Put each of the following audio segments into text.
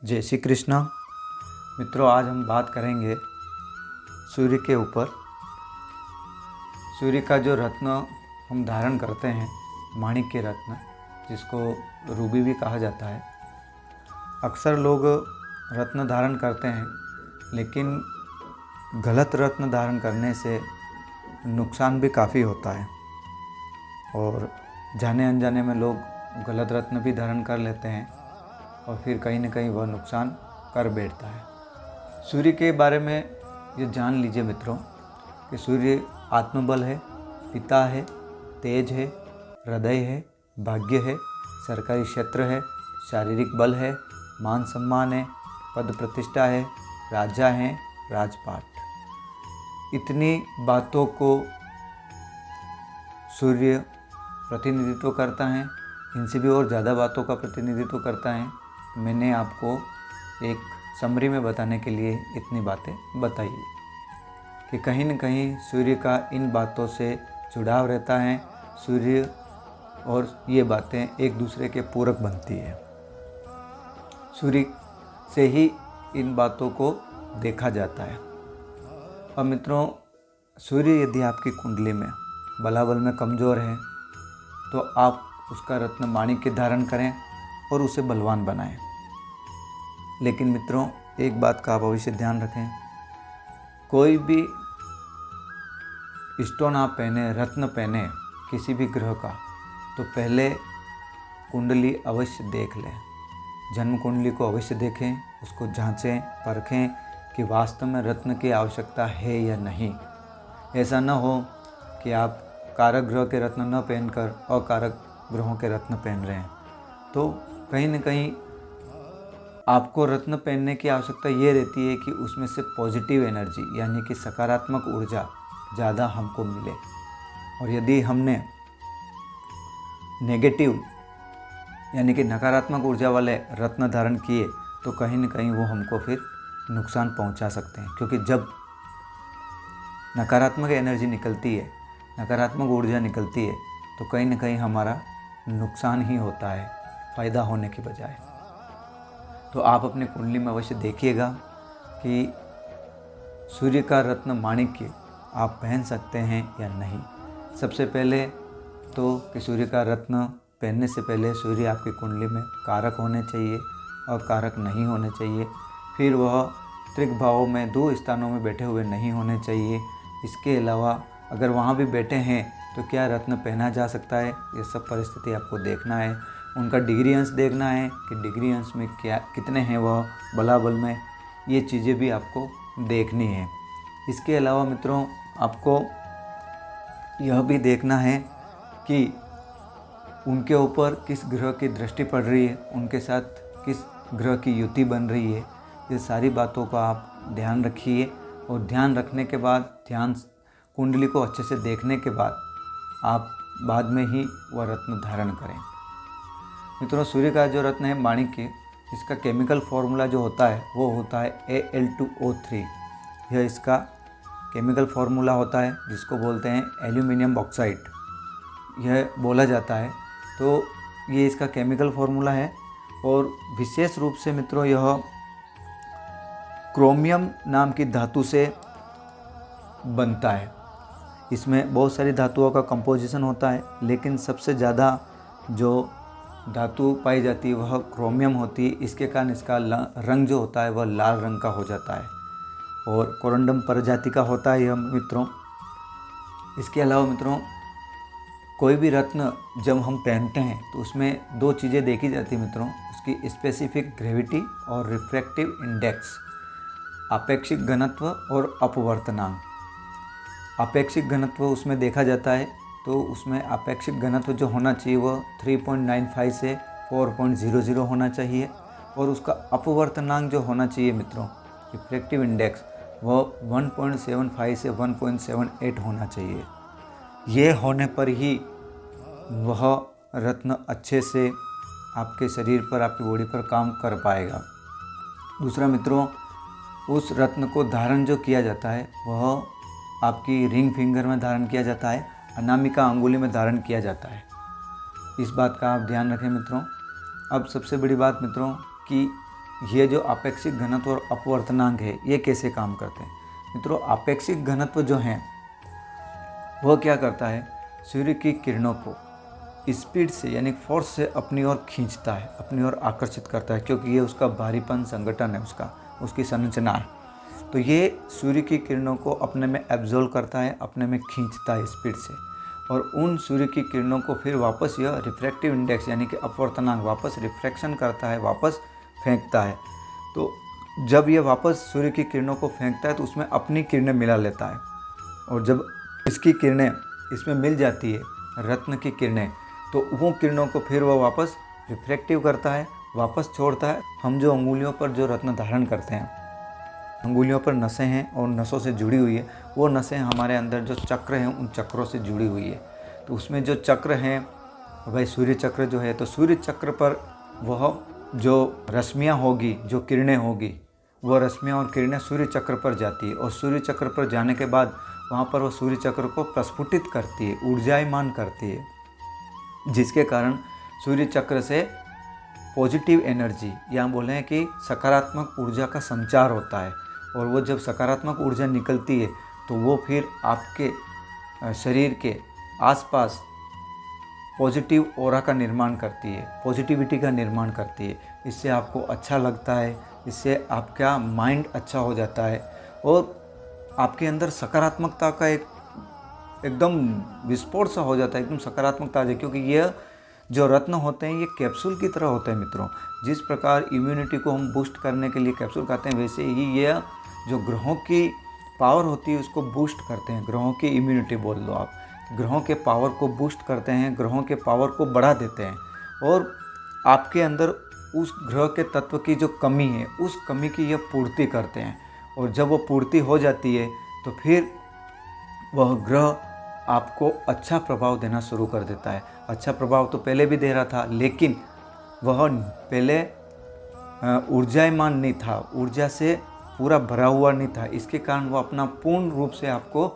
जय श्री कृष्णा। मित्रों, आज हम बात करेंगे सूर्य के ऊपर। सूर्य का जो रत्न हम धारण करते हैं, माणिक्य रत्न, जिसको रूबी भी कहा जाता है। अक्सर लोग रत्न धारण करते हैं, लेकिन गलत रत्न धारण करने से नुकसान भी काफ़ी होता है और जाने अनजाने में लोग गलत रत्न भी धारण कर लेते हैं और फिर कहीं ना कहीं वह नुकसान कर बैठता है। सूर्य के बारे में ये जान लीजिए मित्रों कि सूर्य आत्मबल है, पिता है, तेज है, हृदय है, भाग्य है, सरकारी क्षेत्र है, शारीरिक बल है, मान सम्मान है, पद प्रतिष्ठा है, राजा हैं, राजपाट। इतनी बातों को सूर्य प्रतिनिधित्व करता है। इनसे भी और ज़्यादा बातों का प्रतिनिधित्व करता है। मैंने आपको एक समरी में बताने के लिए इतनी बातें बताई कि कहीं न कहीं सूर्य का इन बातों से जुड़ाव रहता है। सूर्य और ये बातें एक दूसरे के पूरक बनती है। सूर्य से ही इन बातों को देखा जाता है। और मित्रों, सूर्य यदि आपकी कुंडली में बलाबल में कमज़ोर है तो आप उसका रत्न माणिक्य धारण करें और उसे बलवान बनाएं। लेकिन मित्रों, एक बात का आप अवश्य ध्यान रखें, कोई भी स्टोन आप पहने, रत्न पहने किसी भी ग्रह का, तो पहले कुंडली अवश्य देख लें। जन्म कुंडली को अवश्य देखें, उसको जांचें, परखें कि वास्तव में रत्न की आवश्यकता है या नहीं। ऐसा न हो कि आप कारक ग्रह के रत्न न पहनकर अकारक ग्रहों के रत्न पहन रहे हैं। तो कहीं न कहीं आपको रत्न पहनने की आवश्यकता ये रहती है कि उसमें से पॉजिटिव एनर्जी यानी कि सकारात्मक ऊर्जा ज़्यादा हमको मिले। और यदि हमने नेगेटिव यानी कि नकारात्मक ऊर्जा वाले रत्न धारण किए तो कहीं न कहीं वो हमको फिर नुकसान पहुंचा सकते हैं। क्योंकि जब नकारात्मक एनर्जी निकलती है, नकारात्मक ऊर्जा निकलती है, तो कहीं न कहीं हमारा नुकसान ही होता है, फ़ायदा होने की बजाय। तो आप अपनी कुंडली में अवश्य देखिएगा कि सूर्य का रत्न माणिक्य आप पहन सकते हैं या नहीं। सबसे पहले तो कि सूर्य का रत्न पहनने से पहले सूर्य आपकी कुंडली में कारक होने चाहिए और कारक नहीं होने चाहिए। फिर वह त्रिक भावों में 2 स्थानों में बैठे हुए नहीं होने चाहिए। इसके अलावा अगर वहाँ भी बैठे हैं तो क्या रत्न पहना जा सकता है, ये सब परिस्थिति आपको देखना है। उनका डिग्री अंश देखना है कि डिग्री अंश में क्या कितने हैं वह बलाबल में, ये चीज़ें भी आपको देखनी है। इसके अलावा मित्रों, आपको यह भी देखना है कि उनके ऊपर किस ग्रह की दृष्टि पड़ रही है, उनके साथ किस ग्रह की युति बन रही है। ये सारी बातों का आप ध्यान रखिए और ध्यान रखने के बाद, ध्यान कुंडली को अच्छे से देखने के बाद आप बाद में ही वह रत्न धारण करें। मित्रों, सूर्य का जो रत्न है माणिक्य, इसका केमिकल फार्मूला जो होता है वो होता है Al2O3। यह इसका केमिकल फार्मूला होता है, जिसको बोलते हैं एल्यूमिनियम ऑक्साइड, यह बोला जाता है। तो ये इसका केमिकल फार्मूला है। और विशेष रूप से मित्रों, यह क्रोमियम नाम की धातु से बनता है। इसमें बहुत सारी धातुओं का कंपोजिशन होता है, लेकिन सबसे ज़्यादा जो धातु पाई जाती है वह क्रोमियम होती है। इसके कारण इसका रंग जो होता है वह लाल रंग का हो जाता है और कोरंडम प्रजाति का होता है यह मित्रों। इसके अलावा मित्रों, कोई भी रत्न जब हम पहनते हैं तो उसमें 2 चीज़ें देखी जाती है मित्रों, उसकी स्पेसिफिक ग्रेविटी और रिफ्रैक्टिव इंडेक्स, आपेक्षिक घनत्व और अपवर्तनांक। आपेक्षिक घनत्व उसमें देखा जाता है, तो उसमें आपेक्षिक घनत्व जो होना चाहिए वह 3.95 से 4.00 होना चाहिए। और उसका अपवर्तनांक जो होना चाहिए मित्रों, रिफ्रैक्टिव इंडेक्स, वह 1.75 से 1.78 होना चाहिए। ये होने पर ही वह रत्न अच्छे से आपके शरीर पर, आपकी बॉडी पर काम कर पाएगा। दूसरा मित्रों, उस रत्न को धारण जो किया जाता है वह आपकी रिंग फिंगर में धारण किया जाता है, अनामिका अंगुली में धारण किया जाता है। इस बात का आप ध्यान रखें मित्रों। अब सबसे बड़ी बात मित्रों कि ये जो आपेक्षिक घनत्व और अपवर्तनांक है ये कैसे काम करते हैं। मित्रों, आपेक्षिक घनत्व जो है वह क्या करता है, सूर्य की किरणों को स्पीड से यानी फोर्स से अपनी ओर खींचता है, अपनी ओर आकर्षित करता है, क्योंकि ये उसका भारीपन संगठन है, उसकी संरचना है। तो ये सूर्य की किरणों को अपने में एब्जॉर्ब करता है, अपने में खींचता है स्पीड से, और उन सूर्य की किरणों को फिर वापस यह रिफ्रैक्टिव इंडेक्स यानी कि अपवर्तनांक वापस रिफ्रैक्शन करता है, वापस फेंकता है। तो जब यह वापस सूर्य की किरणों को फेंकता है तो उसमें अपनी किरणें मिला लेता है, और जब इसकी किरणें इसमें मिल जाती है, रत्न की किरणें, तो वो किरणों को फिर वो वापस रिफ्रैक्टिव करता है, वापस छोड़ता है। हम जो अंगुलियों पर जो रत्न धारण करते हैं, अंगुलियों पर नसें हैं और नसों से जुड़ी हुई है, वो नसें हमारे अंदर जो चक्र हैं उन चक्रों से जुड़ी हुई है। तो उसमें जो चक्र हैं भाई, सूर्य चक्र जो है, तो सूर्य चक्र पर वह जो रश्मियाँ होगी, जो किरणें होगी, वह रश्मियाँ और किरणें सूर्य चक्र पर जाती है, और सूर्य चक्र पर जाने के बाद वहाँ पर वह सूर्य चक्र को प्रस्फुटित करती है, ऊर्जायमान करती है, जिसके कारण सूर्य चक्र से पॉजिटिव एनर्जी या बोलें कि सकारात्मक ऊर्जा का संचार होता है। और वो जब सकारात्मक ऊर्जा निकलती है तो वो फिर आपके शरीर के आसपास पॉजिटिव ऑरा का निर्माण करती है, पॉजिटिविटी का निर्माण करती है। इससे आपको अच्छा लगता है, इससे आपका माइंड अच्छा हो जाता है, और आपके अंदर सकारात्मकता का एकदम विस्फोट सा हो जाता है, एकदम सकारात्मकता आ जाए। क्योंकि यह जो रत्न होते हैं ये कैप्सूल की तरह होते हैं मित्रों। जिस प्रकार इम्यूनिटी को हम बूस्ट करने के लिए कैप्सूल खाते हैं, वैसे ही यह जो ग्रहों की पावर होती है उसको बूस्ट करते हैं। ग्रहों की इम्यूनिटी बोल लो आप, ग्रहों के पावर को बूस्ट करते हैं, ग्रहों के पावर को बढ़ा देते हैं, और आपके अंदर उस ग्रह के तत्व की जो कमी है उस कमी की यह पूर्ति करते हैं। और जब वो पूर्ति हो जाती है तो फिर वह ग्रह आपको अच्छा प्रभाव देना शुरू कर देता है। अच्छा प्रभाव तो पहले भी दे रहा था, लेकिन वह पहले ऊर्जायमान नहीं था, ऊर्जा से पूरा भरा हुआ नहीं था। इसके कारण वह अपना पूर्ण रूप से आपको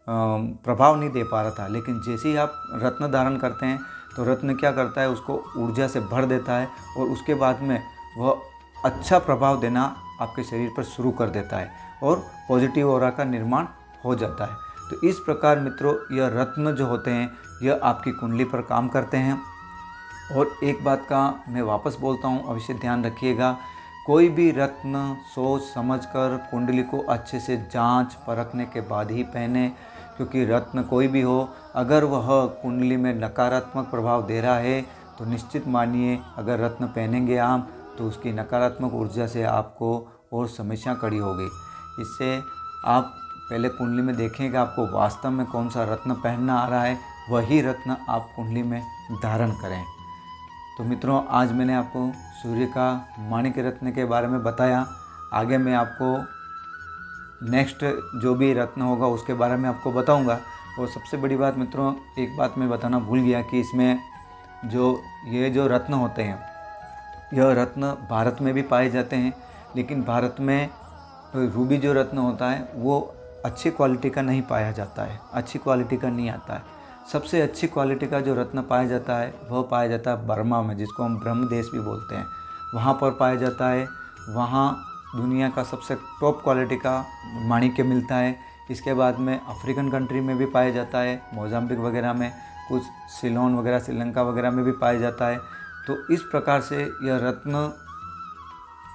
प्रभाव नहीं दे पा रहा था। लेकिन जैसे ही आप रत्न धारण करते हैं तो रत्न क्या करता है, उसको ऊर्जा से भर देता है, और उसके बाद में वह अच्छा प्रभाव देना आपके शरीर पर शुरू कर देता है, और पॉजिटिव ऑरा का निर्माण हो जाता है। तो इस प्रकार मित्रों यह रत्न जो होते हैं यह आपकी कुंडली पर काम करते हैं। और एक बात का मैं वापस बोलता हूँ, अवश्य ध्यान रखिएगा, कोई भी रत्न सोच समझकर कुंडली को अच्छे से जांच परखने के बाद ही पहने। क्योंकि रत्न कोई भी हो, अगर वह कुंडली में नकारात्मक प्रभाव दे रहा है तो निश्चित मानिए अगर रत्न पहनेंगे आप तो उसकी नकारात्मक ऊर्जा से आपको और समस्या खड़ी होगी। इससे आप पहले कुंडली में देखें कि आपको वास्तव में कौन सा रत्न पहनना आ रहा है, वही रत्न आप कुंडली में धारण करें। तो मित्रों, आज मैंने आपको सूर्य का माणिक रत्न के बारे में बताया। आगे मैं आपको नेक्स्ट जो भी रत्न होगा उसके बारे में आपको बताऊंगा। और सबसे बड़ी बात मित्रों, एक बात मैं बताना भूल गया कि इसमें ये जो रत्न होते हैं, यह रत्न भारत में भी पाए जाते हैं, लेकिन भारत में रूबी जो रत्न होता है वो अच्छी क्वालिटी का नहीं पाया जाता है, अच्छी क्वालिटी का नहीं आता है। सबसे अच्छी क्वालिटी का जो रत्न पाया जाता है वह पाया जाता है बर्मा में, जिसको हम ब्रह्म देश भी बोलते हैं, वहाँ पर पाया जाता है। वहाँ दुनिया का सबसे टॉप क्वालिटी का माणिक्य मिलता है। इसके बाद में अफ्रीकन कंट्री में भी पाया जाता है, मोजाम्बिक वगैरह में, कुछ सिलोन वगैरह श्रीलंका वगैरह में भी पाया जाता है। तो इस प्रकार से यह रत्न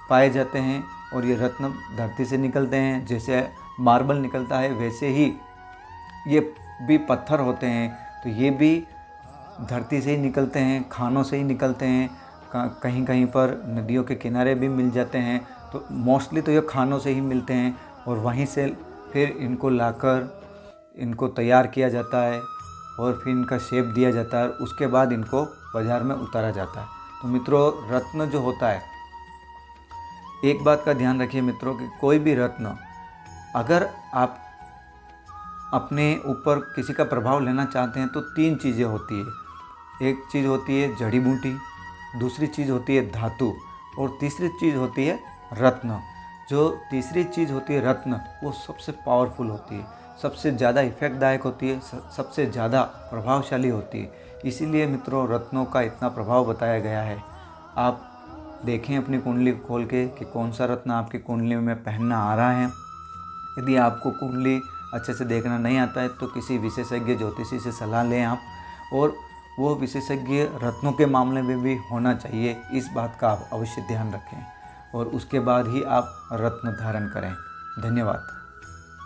पाए जाते हैं, और ये रत्न धरती से निकलते हैं। जैसे मार्बल निकलता है वैसे ही ये भी पत्थर होते हैं, तो ये भी धरती से ही निकलते हैं, खानों से ही निकलते हैं। कहीं कहीं पर नदियों के किनारे भी मिल जाते हैं, तो मोस्टली तो ये खानों से ही मिलते हैं, और वहीं से फिर इनको लाकर इनको तैयार किया जाता है, और फिर इनका शेप दिया जाता है, और उसके बाद इनको बाज़ार में उतारा जाता है। तो मित्रों, रत्न जो होता है, एक बात का ध्यान रखिए मित्रों कि कोई भी रत्न अगर आप अपने ऊपर किसी का प्रभाव लेना चाहते हैं तो 3 चीज़ें होती है। एक चीज़ होती है जड़ी बूटी, दूसरी चीज़ होती है धातु, और तीसरी चीज़ होती है रत्न। जो तीसरी चीज़ होती है रत्न, वो सबसे पावरफुल होती है, सबसे ज़्यादा इफेक्टदायक होती है, सबसे ज़्यादा प्रभावशाली होती है। इसीलिए मित्रों रत्नों का इतना प्रभाव बताया गया है। आप देखें अपनी कुंडली को खोल के कि कौन सा रत्न आपकी कुंडली में पहनना आ रहा है। यदि आपको कुंडली अच्छे से देखना नहीं आता है तो किसी विशेषज्ञ ज्योतिषी से सलाह लें आप, और वो विशेषज्ञ रत्नों के मामले में भी होना चाहिए, इस बात का आप अवश्य ध्यान रखें और उसके बाद ही आप रत्न धारण करें। धन्यवाद।